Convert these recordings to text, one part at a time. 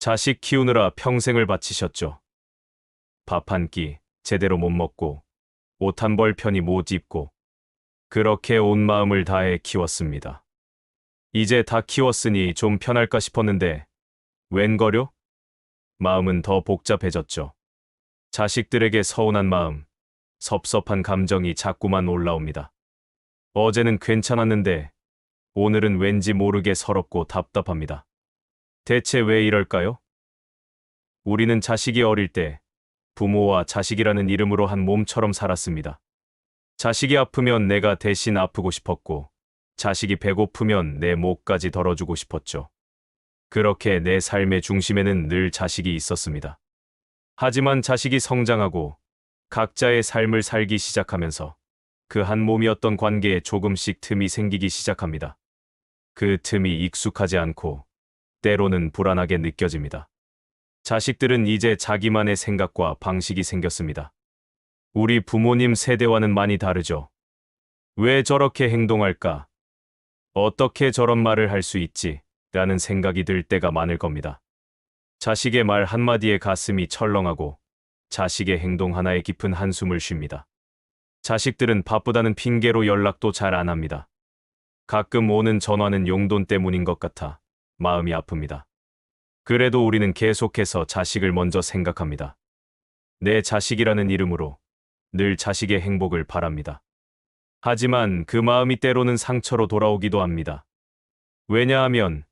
자식 키우느라 평생을 바치셨죠. 밥 한 끼 제대로 못 먹고 옷 한 벌 편히 못 입고 그렇게 온 마음을 다해 키웠습니다. 이제 다 키웠으니 좀 편할까 싶었는데 웬걸요? 마음은 더 복잡해졌죠. 자식들에게 서운한 마음, 섭섭한 감정이 자꾸만 올라옵니다. 어제는 괜찮았는데 오늘은 왠지 모르게 서럽고 답답합니다. 대체 왜 이럴까요? 우리는 자식이 어릴 때 부모와 자식이라는 이름으로 한 몸처럼 살았습니다. 자식이 아프면 내가 대신 아프고 싶었고, 자식이 배고프면 내 목까지 덜어주고 싶었죠. 그렇게 내 삶의 중심에는 늘 자식이 있었습니다. 하지만 자식이 성장하고 각자의 삶을 살기 시작하면서 그 한 몸이었던 관계에 조금씩 틈이 생기기 시작합니다. 그 틈이 익숙하지 않고 때로는 불안하게 느껴집니다. 자식들은 이제 자기만의 생각과 방식이 생겼습니다. 우리 부모님 세대와는 많이 다르죠. 왜 저렇게 행동할까? 어떻게 저런 말을 할 수 있지? 라는 생각이 들 때가 많을 겁니다. 자식의 말 한마디에 가슴이 철렁하고 자식의 행동 하나에 깊은 한숨을 쉽니다. 자식들은 바쁘다는 핑계로 연락도 잘 안 합니다. 가끔 오는 전화는 용돈 때문인 것 같아 마음이 아픕니다. 그래도 우리는 계속해서 자식을 먼저 생각합니다. 내 자식이라는 이름으로 늘 자식의 행복을 바랍니다. 하지만 그 마음이 때로는 상처로 돌아오기도 합니다. 왜냐하면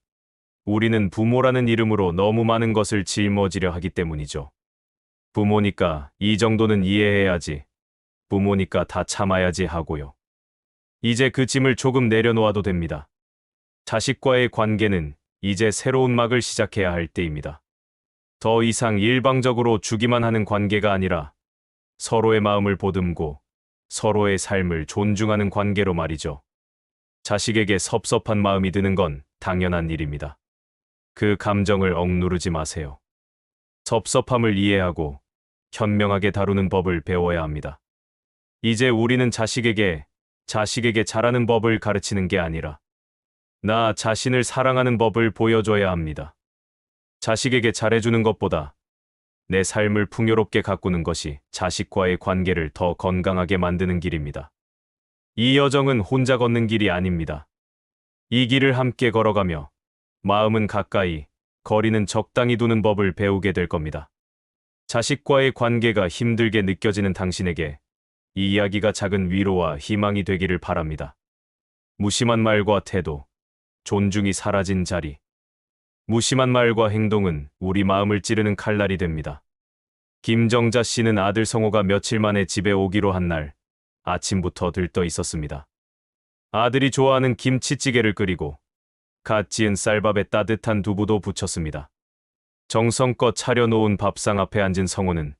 우리는 부모라는 이름으로 너무 많은 것을 짊어지려 하기 때문이죠. 부모니까 이 정도는 이해해야지, 부모니까 다 참아야지 하고요. 이제 그 짐을 조금 내려놓아도 됩니다. 자식과의 관계는 이제 새로운 막을 시작해야 할 때입니다. 더 이상 일방적으로 주기만 하는 관계가 아니라 서로의 마음을 보듬고 서로의 삶을 존중하는 관계로 말이죠. 자식에게 섭섭한 마음이 드는 건 당연한 일입니다. 그 감정을 억누르지 마세요. 섭섭함을 이해하고 현명하게 다루는 법을 배워야 합니다. 이제 우리는 자식에게 잘하는 법을 가르치는 게 아니라 나 자신을 사랑하는 법을 보여줘야 합니다. 자식에게 잘해주는 것보다 내 삶을 풍요롭게 가꾸는 것이 자식과의 관계를 더 건강하게 만드는 길입니다. 이 여정은 혼자 걷는 길이 아닙니다. 이 길을 함께 걸어가며 마음은 가까이, 거리는 적당히 두는 법을 배우게 될 겁니다. 자식과의 관계가 힘들게 느껴지는 당신에게 이 이야기가 작은 위로와 희망이 되기를 바랍니다. 무심한 말과 태도, 존중이 사라진 자리. 무심한 말과 행동은 우리 마음을 찌르는 칼날이 됩니다. 김정자 씨는 아들 성호가 며칠 만에 집에 오기로 한 날 아침부터 들떠 있었습니다. 아들이 좋아하는 김치찌개를 끓이고 갓 지은 쌀밥에 따뜻한 두부도 부쳤습니다. 정성껏 차려놓은 밥상 앞에 앉은 성호는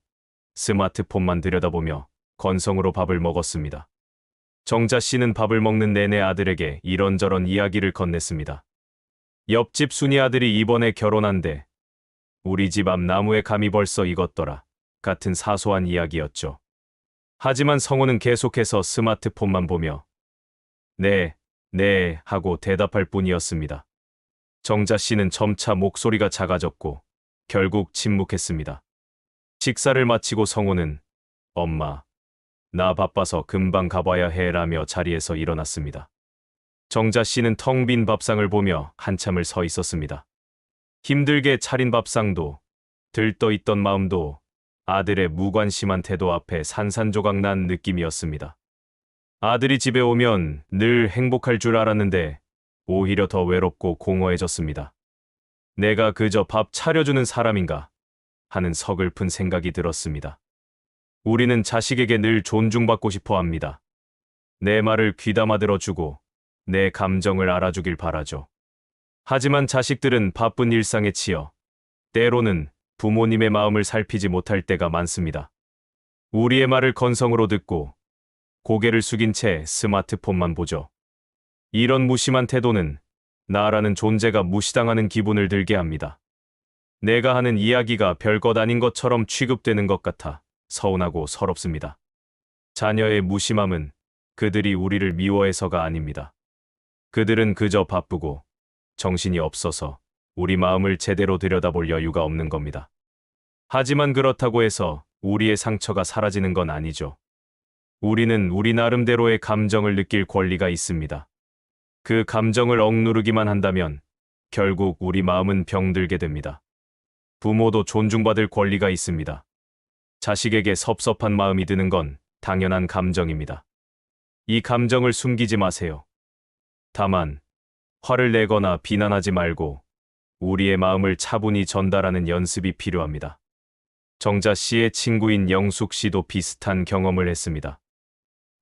스마트폰만 들여다보며 건성으로 밥을 먹었습니다. 정자 씨는 밥을 먹는 내내 아들에게 이런저런 이야기를 건넸습니다. 옆집 순이 아들이 이번에 결혼한대. 우리 집 앞 나무에 감이 벌써 익었더라. 같은 사소한 이야기였죠. 하지만 성호는 계속해서 스마트폰만 보며 네, 네 하고 대답할 뿐이었습니다. 정자 씨는 점차 목소리가 작아졌고 결국 침묵했습니다. 식사를 마치고 성호는 엄마, 나 바빠서 금방 가봐야 해라며 자리에서 일어났습니다. 정자 씨는 텅 빈 밥상을 보며 한참을 서 있었습니다. 힘들게 차린 밥상도, 들떠 있던 마음도 아들의 무관심한 태도 앞에 산산조각 난 느낌이었습니다. 아들이 집에 오면 늘 행복할 줄 알았는데 오히려 더 외롭고 공허해졌습니다. 내가 그저 밥 차려주는 사람인가 하는 서글픈 생각이 들었습니다. 우리는 자식에게 늘 존중받고 싶어 합니다. 내 말을 귀담아 들어주고 내 감정을 알아주길 바라죠. 하지만 자식들은 바쁜 일상에 치여 때로는 부모님의 마음을 살피지 못할 때가 많습니다. 우리의 말을 건성으로 듣고 고개를 숙인 채 스마트폰만 보죠. 이런 무심한 태도는 나라는 존재가 무시당하는 기분을 들게 합니다. 내가 하는 이야기가 별것 아닌 것처럼 취급되는 것 같아 서운하고 서럽습니다. 자녀의 무심함은 그들이 우리를 미워해서가 아닙니다. 그들은 그저 바쁘고 정신이 없어서 우리 마음을 제대로 들여다볼 여유가 없는 겁니다. 하지만 그렇다고 해서 우리의 상처가 사라지는 건 아니죠. 우리는 우리 나름대로의 감정을 느낄 권리가 있습니다. 그 감정을 억누르기만 한다면 결국 우리 마음은 병들게 됩니다. 부모도 존중받을 권리가 있습니다. 자식에게 섭섭한 마음이 드는 건 당연한 감정입니다. 이 감정을 숨기지 마세요. 다만 화를 내거나 비난하지 말고 우리의 마음을 차분히 전달하는 연습이 필요합니다. 정자 씨의 친구인 영숙 씨도 비슷한 경험을 했습니다.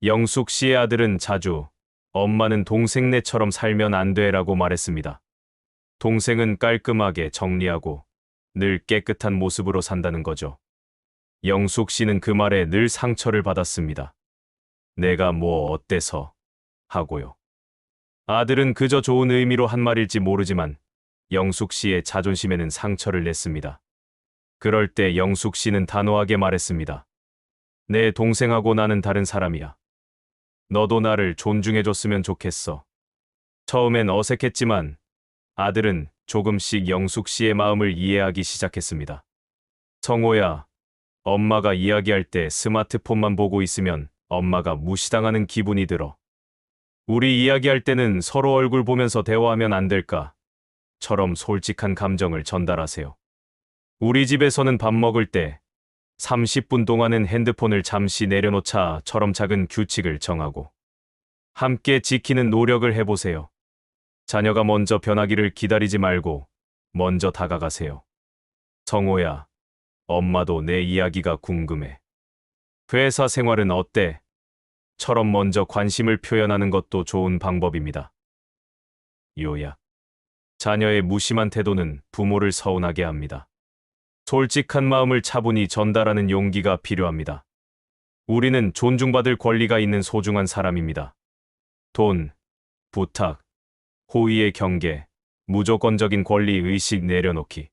영숙 씨의 아들은 자주 엄마는 동생네처럼 살면 안 돼라고 말했습니다. 동생은 깔끔하게 정리하고 늘 깨끗한 모습으로 산다는 거죠. 영숙 씨는 그 말에 늘 상처를 받았습니다. 내가 뭐 어때서 하고요. 아들은 그저 좋은 의미로 한 말일지 모르지만 영숙 씨의 자존심에는 상처를 냈습니다. 그럴 때 영숙 씨는 단호하게 말했습니다. 내 동생하고 나는 다른 사람이야. 너도 나를 존중해줬으면 좋겠어. 처음엔 어색했지만 아들은 조금씩 영숙 씨의 마음을 이해하기 시작했습니다. 성호야, 엄마가 이야기할 때 스마트폰만 보고 있으면 엄마가 무시당하는 기분이 들어. 우리 이야기할 때는 서로 얼굴 보면서 대화하면 안 될까? 처럼 솔직한 감정을 전달하세요. 우리 집에서는 밥 먹을 때 30분 동안은 핸드폰을 잠시 내려놓자처럼 작은 규칙을 정하고 함께 지키는 노력을 해보세요. 자녀가 먼저 변하기를 기다리지 말고 먼저 다가가세요. 성호야, 엄마도 내 이야기가 궁금해. 회사 생활은 어때? 처럼 먼저 관심을 표현하는 것도 좋은 방법입니다. 요약. 자녀의 무심한 태도는 부모를 서운하게 합니다. 솔직한 마음을 차분히 전달하는 용기가 필요합니다. 우리는 존중받을 권리가 있는 소중한 사람입니다. 돈, 부탁, 호의의 경계, 무조건적인 권리 의식 내려놓기.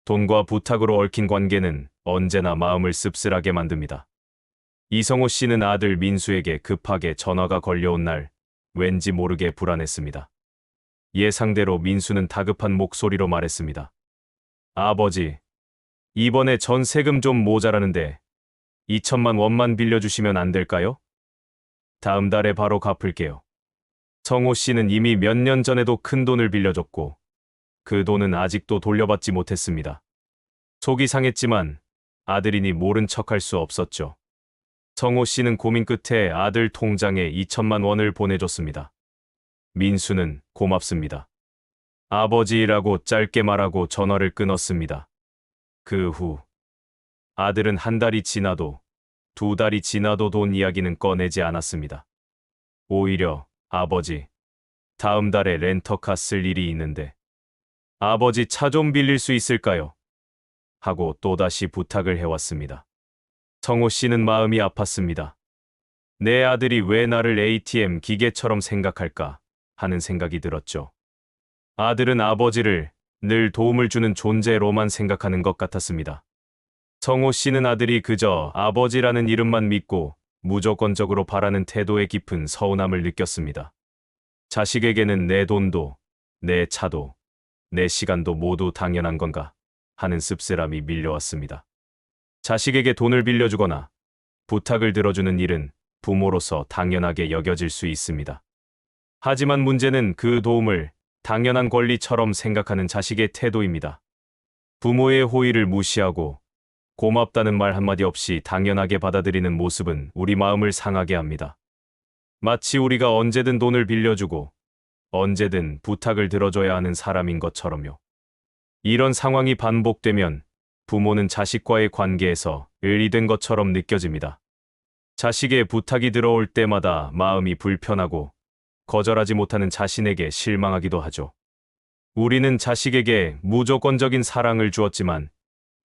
돈과 부탁으로 얽힌 관계는 언제나 마음을 씁쓸하게 만듭니다. 이성호 씨는 아들 민수에게 급하게 전화가 걸려온 날 왠지 모르게 불안했습니다. 예상대로 민수는 다급한 목소리로 말했습니다. 아버지, 이번에 전세금 좀 모자라는데 2천만 원만 빌려주시면 안 될까요? 다음 달에 바로 갚을게요. 성호 씨는 이미 몇 년 전에도 큰 돈을 빌려줬고 그 돈은 아직도 돌려받지 못했습니다. 속이 상했지만 아들이니 모른 척할 수 없었죠. 성호 씨는 고민 끝에 아들 통장에 2천만 원을 보내줬습니다. 민수는 고맙습니다. 아버지라고 짧게 말하고 전화를 끊었습니다. 그 후 아들은 한 달이 지나도 두 달이 지나도 돈 이야기는 꺼내지 않았습니다. 오히려 아버지, 다음 달에 렌터카 쓸 일이 있는데 아버지 차 좀 빌릴 수 있을까요? 하고 또다시 부탁을 해왔습니다. 성호 씨는 마음이 아팠습니다. 내 아들이 왜 나를 ATM 기계처럼 생각할까 하는 생각이 들었죠. 아들은 아버지를 늘 도움을 주는 존재로만 생각하는 것 같았습니다. 성호 씨는 아들이 그저 아버지라는 이름만 믿고 무조건적으로 바라는 태도에 깊은 서운함을 느꼈습니다. 자식에게는 내 돈도, 내 차도, 내 시간도 모두 당연한 건가 하는 씁쓸함이 밀려왔습니다. 자식에게 돈을 빌려주거나 부탁을 들어주는 일은 부모로서 당연하게 여겨질 수 있습니다. 하지만 문제는 그 도움을 당연한 권리처럼 생각하는 자식의 태도입니다. 부모의 호의를 무시하고 고맙다는 말 한마디 없이 당연하게 받아들이는 모습은 우리 마음을 상하게 합니다. 마치 우리가 언제든 돈을 빌려주고 언제든 부탁을 들어줘야 하는 사람인 것처럼요. 이런 상황이 반복되면 부모는 자식과의 관계에서 을이 된 것처럼 느껴집니다. 자식의 부탁이 들어올 때마다 마음이 불편하고 거절하지 못하는 자신에게 실망하기도 하죠. 우리는 자식에게 무조건적인 사랑을 주었지만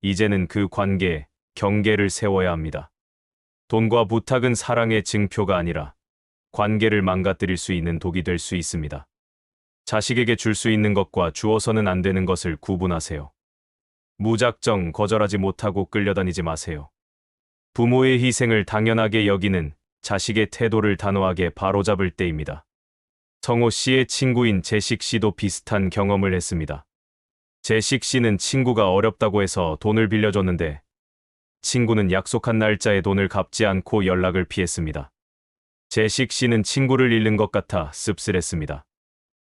이제는 그 관계에 경계를 세워야 합니다. 돈과 부탁은 사랑의 증표가 아니라 관계를 망가뜨릴 수 있는 독이 될 수 있습니다. 자식에게 줄 수 있는 것과 주어서는 안 되는 것을 구분하세요. 무작정 거절하지 못하고 끌려다니지 마세요. 부모의 희생을 당연하게 여기는 자식의 태도를 단호하게 바로잡을 때입니다. 성호 씨의 친구인 재식 씨도 비슷한 경험을 했습니다. 재식 씨는 친구가 어렵다고 해서 돈을 빌려줬는데 친구는 약속한 날짜에 돈을 갚지 않고 연락을 피했습니다. 재식 씨는 친구를 잃는 것 같아 씁쓸했습니다.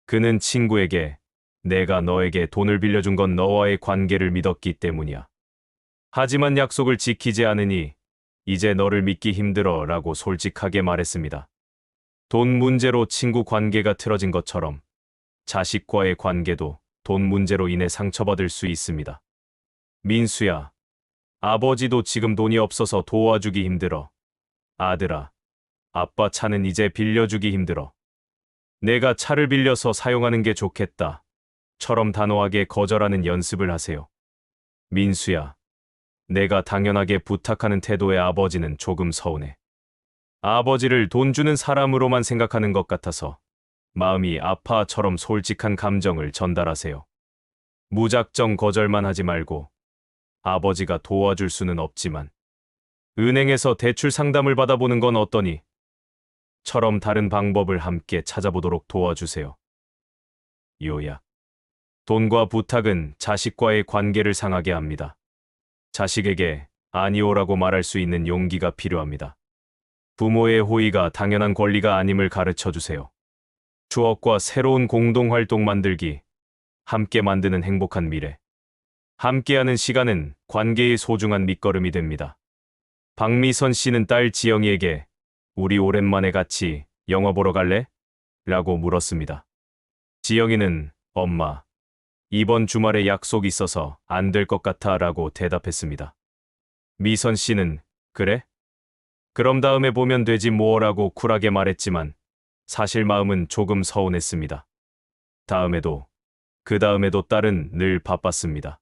그는 친구에게 내가 너에게 돈을 빌려준 건 너와의 관계를 믿었기 때문이야. 하지만 약속을 지키지 않으니 이제 너를 믿기 힘들어 라고 솔직하게 말했습니다. 돈 문제로 친구 관계가 틀어진 것처럼 자식과의 관계도 돈 문제로 인해 상처받을 수 있습니다. 민수야, 아버지도 지금 돈이 없어서 도와주기 힘들어. 아들아, 아빠 차는 이제 빌려주기 힘들어. 내가 차를 빌려서 사용하는 게 좋겠다. 처럼 단호하게 거절하는 연습을 하세요. 민수야, 내가 당연하게 부탁하는 태도의 아버지는 조금 서운해. 아버지를 돈 주는 사람으로만 생각하는 것 같아서 마음이 아파처럼 솔직한 감정을 전달하세요. 무작정 거절만 하지 말고 아버지가 도와줄 수는 없지만 은행에서 대출 상담을 받아보는 건 어떠니? 처럼 다른 방법을 함께 찾아보도록 도와주세요. 요약. 돈과 부탁은 자식과의 관계를 상하게 합니다. 자식에게 아니오라고 말할 수 있는 용기가 필요합니다. 부모의 호의가 당연한 권리가 아님을 가르쳐 주세요. 추억과 새로운 공동활동 만들기, 함께 만드는 행복한 미래. 함께하는 시간은 관계의 소중한 밑거름이 됩니다. 박미선 씨는 딸 지영이에게 우리 오랜만에 같이 영화 보러 갈래? 라고 물었습니다. 지영이는 엄마, 이번 주말에 약속 있어서 안 될 것 같아 라고 대답했습니다. 미선 씨는 그래? 그럼 다음에 보면 되지 뭐라고 쿨하게 말했지만 사실 마음은 조금 서운했습니다. 다음에도 그 다음에도 딸은 늘 바빴습니다.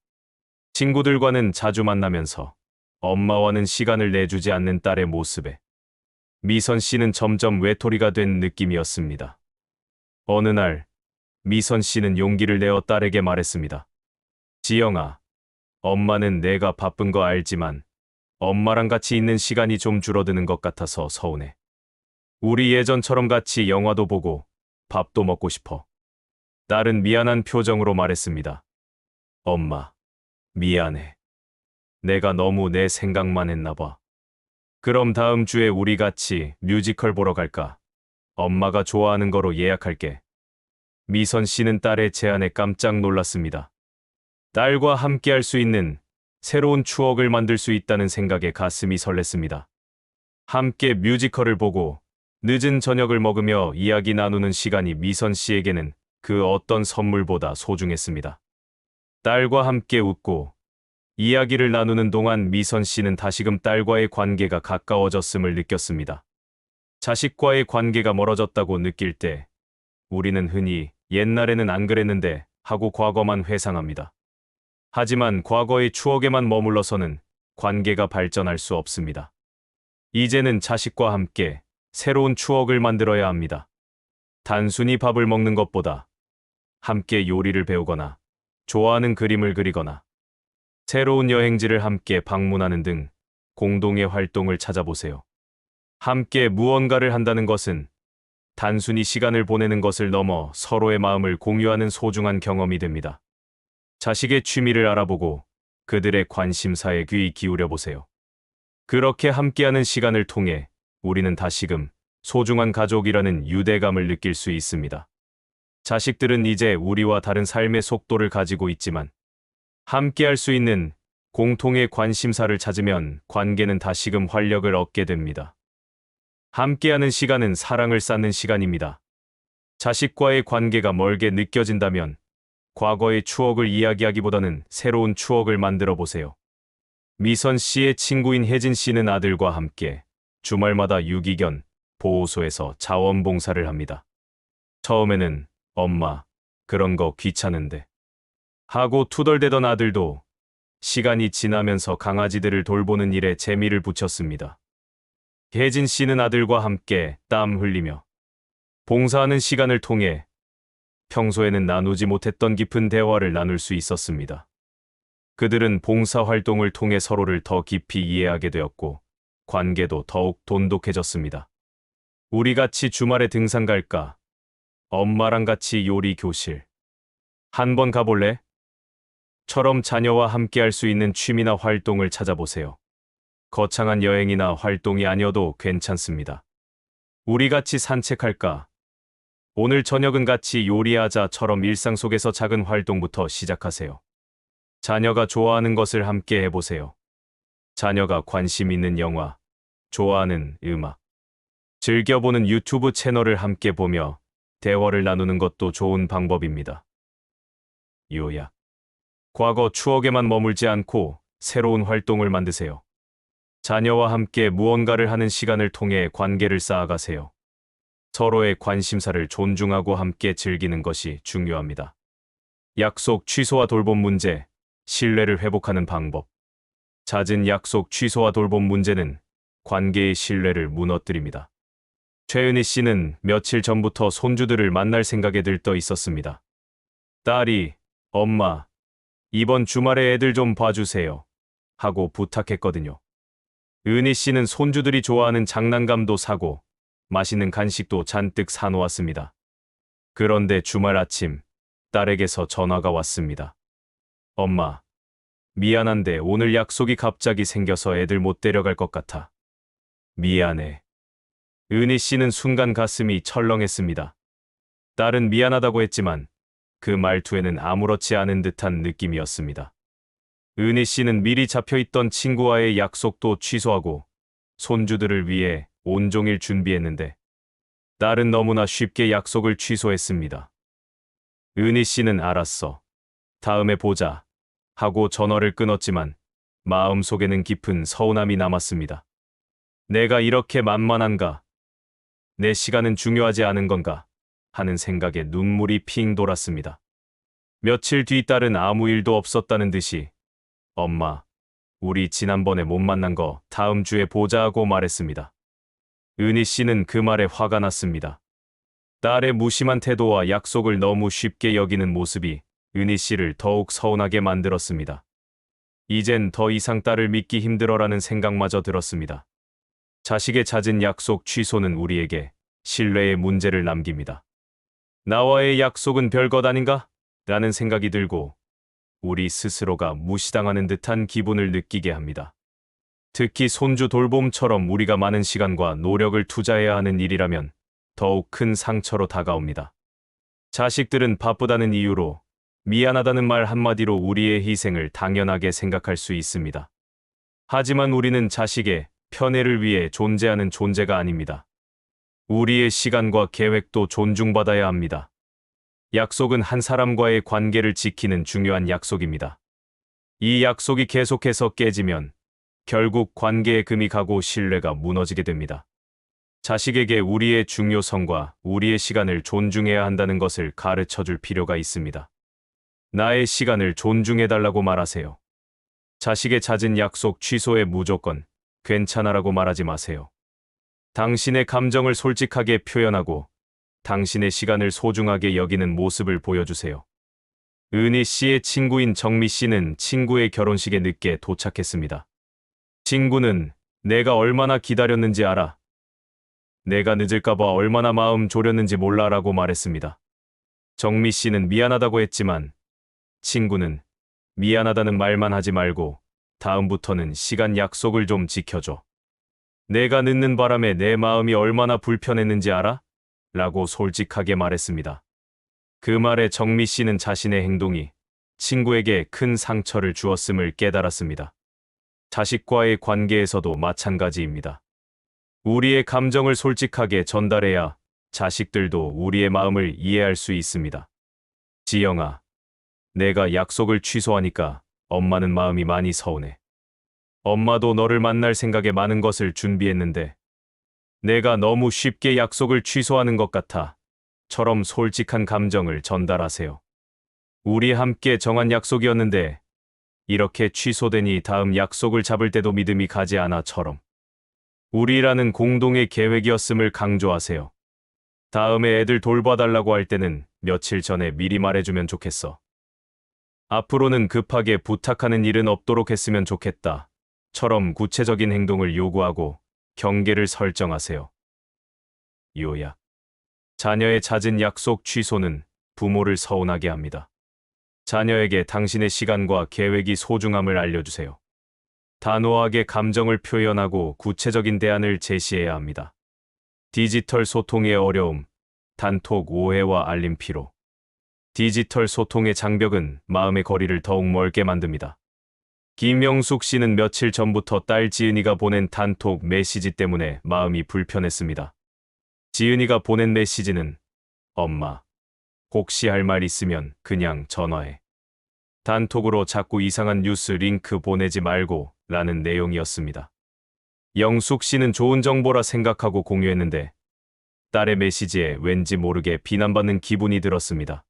친구들과는 자주 만나면서 엄마와는 시간을 내주지 않는 딸의 모습에 미선 씨는 점점 외톨이가 된 느낌이었습니다. 어느 날 미선 씨는 용기를 내어 딸에게 말했습니다. 지영아, 엄마는 내가 바쁜 거 알지만 엄마랑 같이 있는 시간이 좀 줄어드는 것 같아서 서운해. 우리 예전처럼 같이 영화도 보고 밥도 먹고 싶어. 딸은 미안한 표정으로 말했습니다. 엄마, 미안해. 내가 너무 내 생각만 했나 봐. 그럼 다음 주에 우리 같이 뮤지컬 보러 갈까? 엄마가 좋아하는 거로 예약할게. 미선 씨는 딸의 제안에 깜짝 놀랐습니다. 딸과 함께 할 수 있는 새로운 추억을 만들 수 있다는 생각에 가슴이 설렜습니다. 함께 뮤지컬을 보고 늦은 저녁을 먹으며 이야기 나누는 시간이 미선 씨에게는 그 어떤 선물보다 소중했습니다. 딸과 함께 웃고 이야기를 나누는 동안 미선 씨는 다시금 딸과의 관계가 가까워졌음을 느꼈습니다. 자식과의 관계가 멀어졌다고 느낄 때 우리는 흔히 옛날에는 안 그랬는데 하고 과거만 회상합니다. 하지만 과거의 추억에만 머물러서는 관계가 발전할 수 없습니다. 이제는 자식과 함께 새로운 추억을 만들어야 합니다. 단순히 밥을 먹는 것보다 함께 요리를 배우거나 좋아하는 그림을 그리거나 새로운 여행지를 함께 방문하는 등 공동의 활동을 찾아보세요. 함께 무언가를 한다는 것은 단순히 시간을 보내는 것을 넘어 서로의 마음을 공유하는 소중한 경험이 됩니다. 자식의 취미를 알아보고 그들의 관심사에 귀 기울여 보세요. 그렇게 함께하는 시간을 통해 우리는 다시금 소중한 가족이라는 유대감을 느낄 수 있습니다. 자식들은 이제 우리와 다른 삶의 속도를 가지고 있지만 함께할 수 있는 공통의 관심사를 찾으면 관계는 다시금 활력을 얻게 됩니다. 함께하는 시간은 사랑을 쌓는 시간입니다. 자식과의 관계가 멀게 느껴진다면 과거의 추억을 이야기하기보다는 새로운 추억을 만들어 보세요. 미선 씨의 친구인 혜진 씨는 아들과 함께 주말마다 유기견 보호소에서 자원봉사를 합니다. 처음에는 엄마, 그런 거 귀찮은데 하고 투덜대던 아들도 시간이 지나면서 강아지들을 돌보는 일에 재미를 붙였습니다. 혜진 씨는 아들과 함께 땀 흘리며 봉사하는 시간을 통해 평소에는 나누지 못했던 깊은 대화를 나눌 수 있었습니다. 그들은 봉사활동을 통해 서로를 더 깊이 이해하게 되었고 관계도 더욱 돈독해졌습니다. 우리 같이 주말에 등산 갈까? 엄마랑 같이 요리 교실. 한번 가볼래? 처럼 자녀와 함께할 수 있는 취미나 활동을 찾아보세요. 거창한 여행이나 활동이 아니어도 괜찮습니다. 우리 같이 산책할까? 오늘 저녁은 같이 요리하자처럼 일상 속에서 작은 활동부터 시작하세요. 자녀가 좋아하는 것을 함께 해보세요. 자녀가 관심 있는 영화, 좋아하는 음악, 즐겨보는 유튜브 채널을 함께 보며 대화를 나누는 것도 좋은 방법입니다. 요약. 과거 추억에만 머물지 않고 새로운 활동을 만드세요. 자녀와 함께 무언가를 하는 시간을 통해 관계를 쌓아가세요. 서로의 관심사를 존중하고 함께 즐기는 것이 중요합니다. 약속 취소와 돌봄 문제, 신뢰를 회복하는 방법. 잦은 약속 취소와 돌봄 문제는 관계의 신뢰를 무너뜨립니다. 최은희 씨는 며칠 전부터 손주들을 만날 생각에 들떠 있었습니다. 딸이, 엄마, 이번 주말에 애들 좀 봐주세요. 하고 부탁했거든요. 은희 씨는 손주들이 좋아하는 장난감도 사고 맛있는 간식도 잔뜩 사놓았습니다. 그런데 주말 아침 딸에게서 전화가 왔습니다. 엄마, 미안한데 오늘 약속이 갑자기 생겨서 애들 못 데려갈 것 같아. 미안해. 은희 씨는 순간 가슴이 철렁했습니다. 딸은 미안하다고 했지만 그 말투에는 아무렇지 않은 듯한 느낌이었습니다. 은희 씨는 미리 잡혀있던 친구와의 약속도 취소하고 손주들을 위해 온종일 준비했는데 딸은 너무나 쉽게 약속을 취소했습니다. 은희 씨는 알았어. 다음에 보자. 하고 전화를 끊었지만 마음속에는 깊은 서운함이 남았습니다. 내가 이렇게 만만한가? 내 시간은 중요하지 않은 건가? 하는 생각에 눈물이 핑 돌았습니다. 며칠 뒤 딸은 아무 일도 없었다는 듯이 엄마, 우리 지난번에 못 만난 거 다음 주에 보자 하고 말했습니다. 은희 씨는 그 말에 화가 났습니다. 딸의 무심한 태도와 약속을 너무 쉽게 여기는 모습이 은희 씨를 더욱 서운하게 만들었습니다. 이젠 더 이상 딸을 믿기 힘들어라는 생각마저 들었습니다. 자식의 잦은 약속 취소는 우리에게 신뢰의 문제를 남깁니다. 나와의 약속은 별것 아닌가? 라는 생각이 들고 우리 스스로가 무시당하는 듯한 기분을 느끼게 합니다. 특히 손주 돌봄처럼 우리가 많은 시간과 노력을 투자해야 하는 일이라면 더욱 큰 상처로 다가옵니다. 자식들은 바쁘다는 이유로 미안하다는 말 한마디로 우리의 희생을 당연하게 생각할 수 있습니다. 하지만 우리는 자식의 편애를 위해 존재하는 존재가 아닙니다. 우리의 시간과 계획도 존중받아야 합니다. 약속은 한 사람과의 관계를 지키는 중요한 약속입니다. 이 약속이 계속해서 깨지면 결국 관계에 금이 가고 신뢰가 무너지게 됩니다. 자식에게 우리의 중요성과 우리의 시간을 존중해야 한다는 것을 가르쳐 줄 필요가 있습니다. 나의 시간을 존중해달라고 말하세요. 자식의 잦은 약속 취소에 무조건 괜찮아라고 말하지 마세요. 당신의 감정을 솔직하게 표현하고 당신의 시간을 소중하게 여기는 모습을 보여주세요. 은희 씨의 친구인 정미 씨는 친구의 결혼식에 늦게 도착했습니다. 친구는 내가 얼마나 기다렸는지 알아. 내가 늦을까봐 얼마나 마음 졸였는지 몰라라고 말했습니다. 정미 씨는 미안하다고 했지만 친구는 미안하다는 말만 하지 말고 다음부터는 시간 약속을 좀 지켜줘. 내가 늦는 바람에 내 마음이 얼마나 불편했는지 알아? 라고 솔직하게 말했습니다. 그 말에 정미 씨는 자신의 행동이 친구에게 큰 상처를 주었음을 깨달았습니다. 자식과의 관계에서도 마찬가지입니다. 우리의 감정을 솔직하게 전달해야 자식들도 우리의 마음을 이해할 수 있습니다. 지영아, 내가 약속을 취소하니까 엄마는 마음이 많이 서운해. 엄마도 너를 만날 생각에 많은 것을 준비했는데 내가 너무 쉽게 약속을 취소하는 것 같아. 처럼 솔직한 감정을 전달하세요. 우리 함께 정한 약속이었는데 이렇게 취소되니 다음 약속을 잡을 때도 믿음이 가지 않아처럼 우리라는 공동의 계획이었음을 강조하세요. 다음에 애들 돌봐달라고 할 때는 며칠 전에 미리 말해주면 좋겠어. 앞으로는 급하게 부탁하는 일은 없도록 했으면 좋겠다. 처럼 구체적인 행동을 요구하고 경계를 설정하세요. 요약. 자녀의 잦은 약속 취소는 부모를 서운하게 합니다. 자녀에게 당신의 시간과 계획이 소중함을 알려주세요. 단호하게 감정을 표현하고 구체적인 대안을 제시해야 합니다. 디지털 소통의 어려움, 단톡 오해와 알림 피로. 디지털 소통의 장벽은 마음의 거리를 더욱 멀게 만듭니다. 김영숙 씨는 며칠 전부터 딸 지은이가 보낸 단톡 메시지 때문에 마음이 불편했습니다. 지은이가 보낸 메시지는 엄마, 혹시 할 말 있으면 그냥 전화해. 단톡으로 자꾸 이상한 뉴스 링크 보내지 말고 라는 내용이었습니다. 영숙 씨는 좋은 정보라 생각하고 공유했는데 딸의 메시지에 왠지 모르게 비난받는 기분이 들었습니다.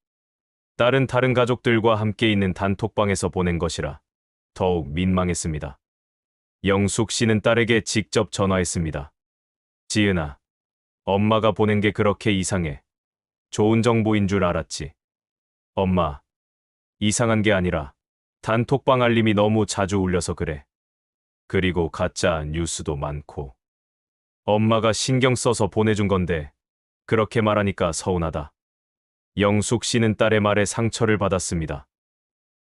딸은 다른 가족들과 함께 있는 단톡방에서 보낸 것이라 더욱 민망했습니다. 영숙 씨는 딸에게 직접 전화했습니다. 지은아, 엄마가 보낸 게 그렇게 이상해. 좋은 정보인 줄 알았지. 엄마, 이상한 게 아니라 단톡방 알림이 너무 자주 울려서 그래. 그리고 가짜 뉴스도 많고. 엄마가 신경 써서 보내준 건데 그렇게 말하니까 서운하다. 영숙 씨는 딸의 말에 상처를 받았습니다.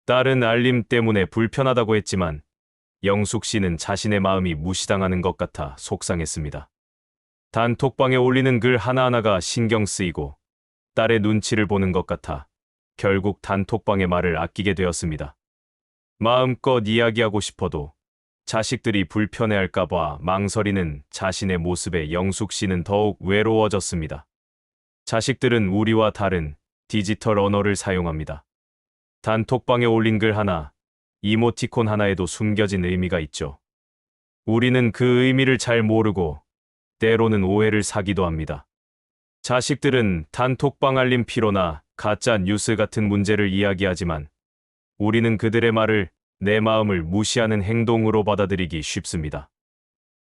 딸은 알림 때문에 불편하다고 했지만 영숙 씨는 자신의 마음이 무시당하는 것 같아 속상했습니다. 단톡방에 올리는 글 하나하나가 신경 쓰이고 딸의 눈치를 보는 것 같아 결국 단톡방의 말을 아끼게 되었습니다. 마음껏 이야기하고 싶어도 자식들이 불편해할까봐 망설이는 자신의 모습에 영숙 씨는 더욱 외로워졌습니다. 자식들은 우리와 다른 디지털 언어를 사용합니다. 단톡방에 올린 글 하나, 이모티콘 하나에도 숨겨진 의미가 있죠. 우리는 그 의미를 잘 모르고 때로는 오해를 사기도 합니다. 자식들은 단톡방 알림 피로나 가짜 뉴스 같은 문제를 이야기하지만 우리는 그들의 말을 내 마음을 무시하는 행동으로 받아들이기 쉽습니다.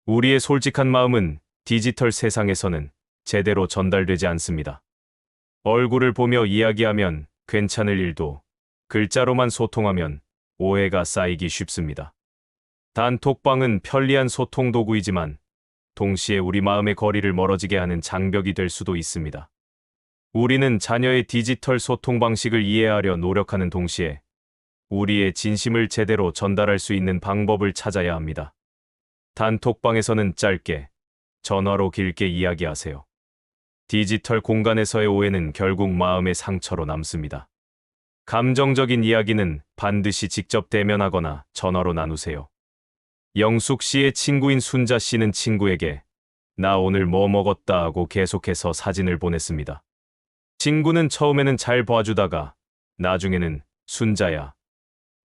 우리의 솔직한 마음은 디지털 세상에서는 제대로 전달되지 않습니다. 얼굴을 보며 이야기하면 괜찮을 일도 글자로만 소통하면 오해가 쌓이기 쉽습니다. 단톡방은 편리한 소통 도구이지만 동시에 우리 마음의 거리를 멀어지게 하는 장벽이 될 수도 있습니다. 우리는 자녀의 디지털 소통 방식을 이해하려 노력하는 동시에 우리의 진심을 제대로 전달할 수 있는 방법을 찾아야 합니다. 단톡방에서는 짧게, 전화로 길게 이야기하세요. 디지털 공간에서의 오해는 결국 마음의 상처로 남습니다. 감정적인 이야기는 반드시 직접 대면하거나 전화로 나누세요. 영숙 씨의 친구인 순자 씨는 친구에게 나 오늘 뭐 먹었다 하고 계속해서 사진을 보냈습니다. 친구는 처음에는 잘 봐주다가 나중에는 순자야,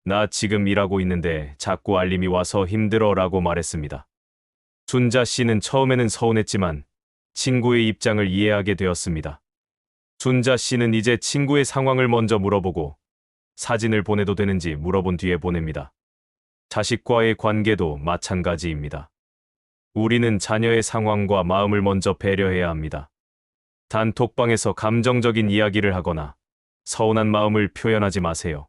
나 지금 일하고 있는데 자꾸 알림이 와서 힘들어 라고 말했습니다. 순자 씨는 처음에는 서운했지만 친구의 입장을 이해하게 되었습니다. 순자 씨는 이제 친구의 상황을 먼저 물어보고 사진을 보내도 되는지 물어본 뒤에 보냅니다. 자식과의 관계도 마찬가지입니다. 우리는 자녀의 상황과 마음을 먼저 배려해야 합니다. 단톡방에서 감정적인 이야기를 하거나 서운한 마음을 표현하지 마세요.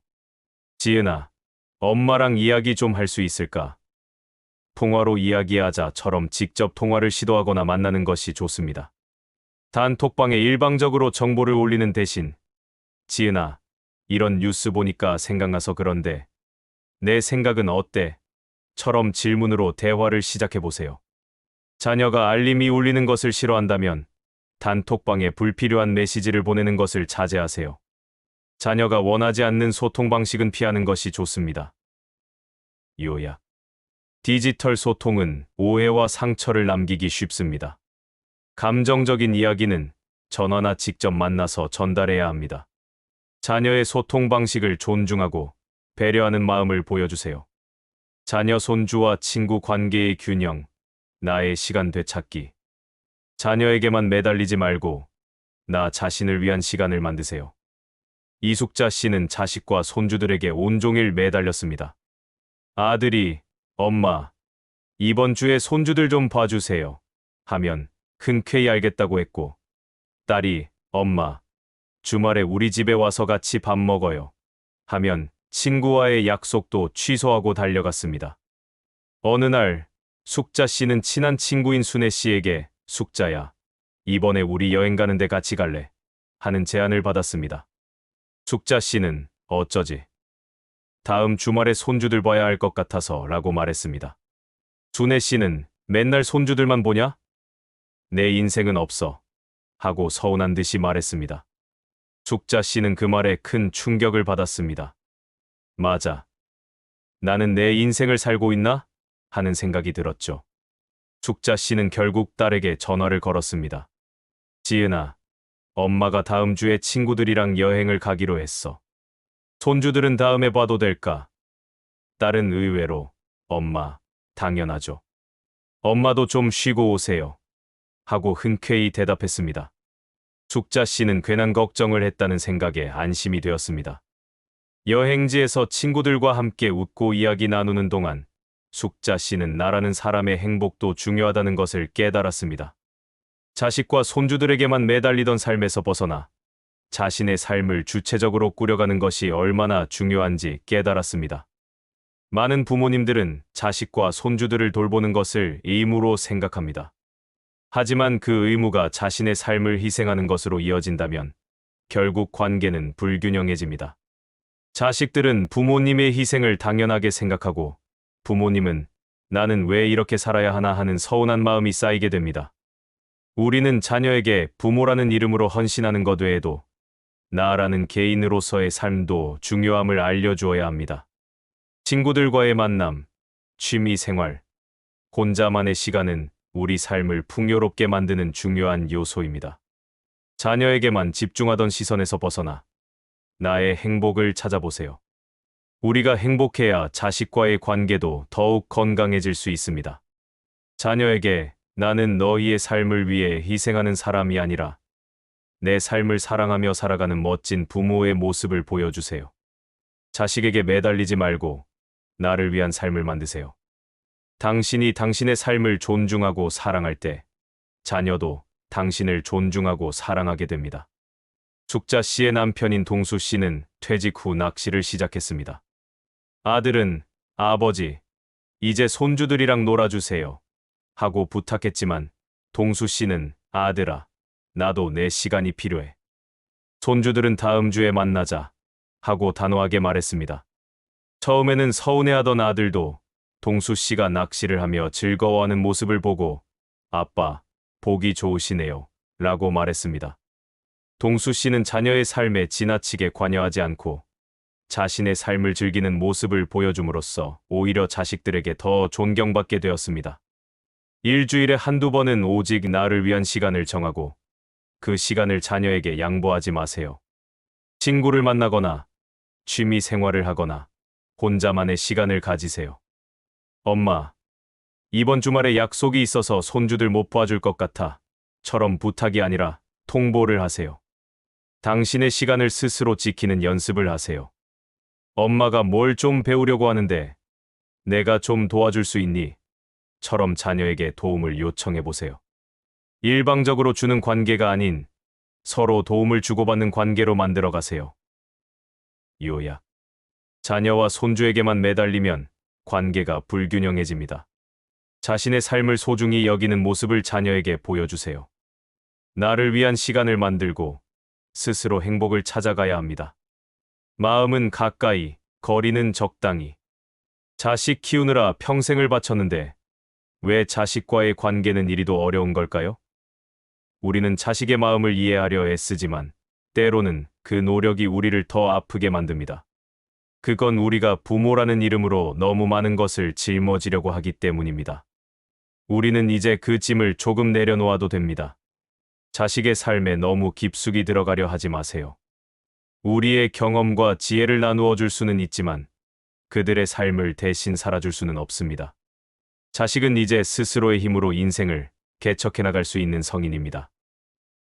지은아, 엄마랑 이야기 좀 할 수 있을까? 통화로 이야기하자처럼 직접 통화를 시도하거나 만나는 것이 좋습니다. 단톡방에 일방적으로 정보를 올리는 대신 지은아, 이런 뉴스 보니까 생각나서 그런데 내 생각은 어때? 처럼 질문으로 대화를 시작해 보세요. 자녀가 알림이 울리는 것을 싫어한다면 단톡방에 불필요한 메시지를 보내는 것을 자제하세요. 자녀가 원하지 않는 소통 방식은 피하는 것이 좋습니다. 요약. 디지털 소통은 오해와 상처를 남기기 쉽습니다. 감정적인 이야기는 전화나 직접 만나서 전달해야 합니다. 자녀의 소통 방식을 존중하고 배려하는 마음을 보여주세요. 자녀 손주와 친구 관계의 균형, 나의 시간 되찾기. 자녀에게만 매달리지 말고 나 자신을 위한 시간을 만드세요. 이숙자 씨는 자식과 손주들에게 온종일 매달렸습니다. 아들이 엄마, 이번 주에 손주들 좀 봐주세요 하면 흔쾌히 알겠다고 했고, 딸이 엄마, 주말에 우리 집에 와서 같이 밥 먹어요 하면 친구와의 약속도 취소하고 달려갔습니다. 어느 날 숙자 씨는 친한 친구인 순애 씨에게 숙자야, 이번에 우리 여행 가는데 같이 갈래? 하는 제안을 받았습니다. 숙자 씨는 어쩌지? 다음 주말에 손주들 봐야 할 것 같아서 라고 말했습니다. 준혜 씨는 맨날 손주들만 보냐? 내 인생은 없어. 하고 서운한 듯이 말했습니다. 숙자 씨는 그 말에 큰 충격을 받았습니다. 맞아. 나는 내 인생을 살고 있나? 하는 생각이 들었죠. 숙자 씨는 결국 딸에게 전화를 걸었습니다. 지은아, 엄마가 다음 주에 친구들이랑 여행을 가기로 했어. 손주들은 다음에 봐도 될까? 딸은 의외로, 엄마, 당연하죠. 엄마도 좀 쉬고 오세요. 하고 흔쾌히 대답했습니다. 숙자 씨는 괜한 걱정을 했다는 생각에 안심이 되었습니다. 여행지에서 친구들과 함께 웃고 이야기 나누는 동안 숙자 씨는 나라는 사람의 행복도 중요하다는 것을 깨달았습니다. 자식과 손주들에게만 매달리던 삶에서 벗어나 자신의 삶을 주체적으로 꾸려가는 것이 얼마나 중요한지 깨달았습니다. 많은 부모님들은 자식과 손주들을 돌보는 것을 의무로 생각합니다. 하지만 그 의무가 자신의 삶을 희생하는 것으로 이어진다면 결국 관계는 불균형해집니다. 자식들은 부모님의 희생을 당연하게 생각하고 부모님은 나는 왜 이렇게 살아야 하나 하는 서운한 마음이 쌓이게 됩니다. 우리는 자녀에게 부모라는 이름으로 헌신하는 것 외에도 나라는 개인으로서의 삶도 중요함을 알려주어야 합니다. 친구들과의 만남, 취미 생활, 혼자만의 시간은 우리 삶을 풍요롭게 만드는 중요한 요소입니다. 자녀에게만 집중하던 시선에서 벗어나 나의 행복을 찾아보세요. 우리가 행복해야 자식과의 관계도 더욱 건강해질 수 있습니다. 자녀에게 나는 너희의 삶을 위해 희생하는 사람이 아니라 내 삶을 사랑하며 살아가는 멋진 부모의 모습을 보여주세요. 자식에게 매달리지 말고 나를 위한 삶을 만드세요. 당신이 당신의 삶을 존중하고 사랑할 때 자녀도 당신을 존중하고 사랑하게 됩니다. 숙자 씨의 남편인 동수 씨는 퇴직 후 낚시를 시작했습니다. 아들은 아버지, 이제 손주들이랑 놀아주세요. 하고 부탁했지만 동수 씨는 아들아, 나도 내 시간이 필요해. 손주들은 다음 주에 만나자. 하고 단호하게 말했습니다. 처음에는 서운해하던 아들도 동수 씨가 낚시를 하며 즐거워하는 모습을 보고 아빠, 보기 좋으시네요. 라고 말했습니다. 동수 씨는 자녀의 삶에 지나치게 관여하지 않고 자신의 삶을 즐기는 모습을 보여줌으로써 오히려 자식들에게 더 존경받게 되었습니다. 일주일에 한두 번은 오직 나를 위한 시간을 정하고 그 시간을 자녀에게 양보하지 마세요. 친구를 만나거나 취미 생활을 하거나 혼자만의 시간을 가지세요. 엄마, 이번 주말에 약속이 있어서 손주들 못 봐줄 것 같아. 처럼 부탁이 아니라 통보를 하세요. 당신의 시간을 스스로 지키는 연습을 하세요. 엄마가 뭘 좀 배우려고 하는데 내가 좀 도와줄 수 있니? 처럼 자녀에게 도움을 요청해 보세요. 일방적으로 주는 관계가 아닌 서로 도움을 주고받는 관계로 만들어 가세요. 요약. 자녀와 손주에게만 매달리면 관계가 불균형해집니다. 자신의 삶을 소중히 여기는 모습을 자녀에게 보여주세요. 나를 위한 시간을 만들고 스스로 행복을 찾아가야 합니다. 마음은 가까이, 거리는 적당히. 자식 키우느라 평생을 바쳤는데 왜 자식과의 관계는 이리도 어려운 걸까요? 우리는 자식의 마음을 이해하려 애쓰지만 때로는 그 노력이 우리를 더 아프게 만듭니다. 그건 우리가 부모라는 이름으로 너무 많은 것을 짊어지려고 하기 때문입니다. 우리는 이제 그 짐을 조금 내려놓아도 됩니다. 자식의 삶에 너무 깊숙이 들어가려 하지 마세요. 우리의 경험과 지혜를 나누어 줄 수는 있지만 그들의 삶을 대신 살아줄 수는 없습니다. 자식은 이제 스스로의 힘으로 인생을 개척해 나갈 수 있는 성인입니다.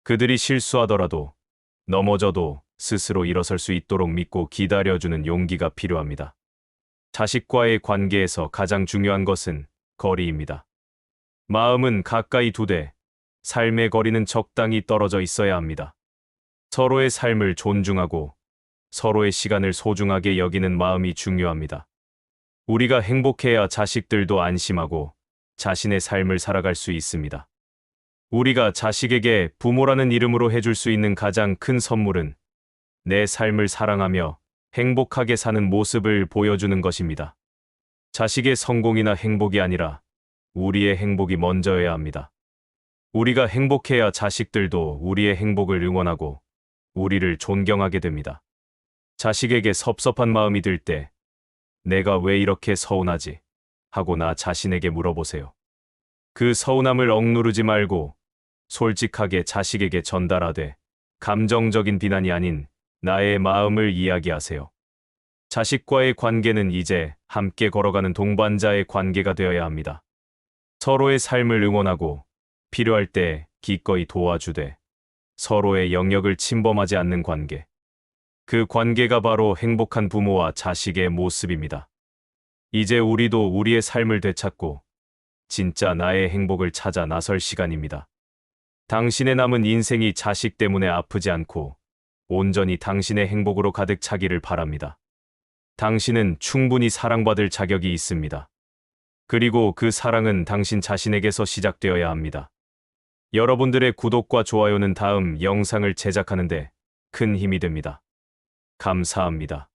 그들이 실수하더라도 넘어져도 스스로 일어설 수 있도록 믿고 기다려주는 용기가 필요합니다. 자식과의 관계에서 가장 중요한 것은 거리입니다. 마음은 가까이 두되 삶의 거리는 적당히 떨어져 있어야 합니다. 서로의 삶을 존중하고 서로의 시간을 소중하게 여기는 마음이 중요합니다. 우리가 행복해야 자식들도 안심하고 자신의 삶을 살아갈 수 있습니다. 우리가 자식에게 부모라는 이름으로 해줄 수 있는 가장 큰 선물은 내 삶을 사랑하며 행복하게 사는 모습을 보여주는 것입니다. 자식의 성공이나 행복이 아니라 우리의 행복이 먼저여야 합니다. 우리가 행복해야 자식들도 우리의 행복을 응원하고 우리를 존경하게 됩니다. 자식에게 섭섭한 마음이 들 때 내가 왜 이렇게 서운하지? 하고 나 자신에게 물어보세요. 그 서운함을 억누르지 말고 솔직하게 자식에게 전달하되 감정적인 비난이 아닌 나의 마음을 이야기하세요. 자식과의 관계는 이제 함께 걸어가는 동반자의 관계가 되어야 합니다. 서로의 삶을 응원하고 필요할 때 기꺼이 도와주되 서로의 영역을 침범하지 않는 관계. 그 관계가 바로 행복한 부모와 자식의 모습입니다. 이제 우리도 우리의 삶을 되찾고 진짜 나의 행복을 찾아 나설 시간입니다. 당신의 남은 인생이 자식 때문에 아프지 않고 온전히 당신의 행복으로 가득 차기를 바랍니다. 당신은 충분히 사랑받을 자격이 있습니다. 그리고 그 사랑은 당신 자신에게서 시작되어야 합니다. 여러분들의 구독과 좋아요는 다음 영상을 제작하는 데 큰 힘이 됩니다. 감사합니다.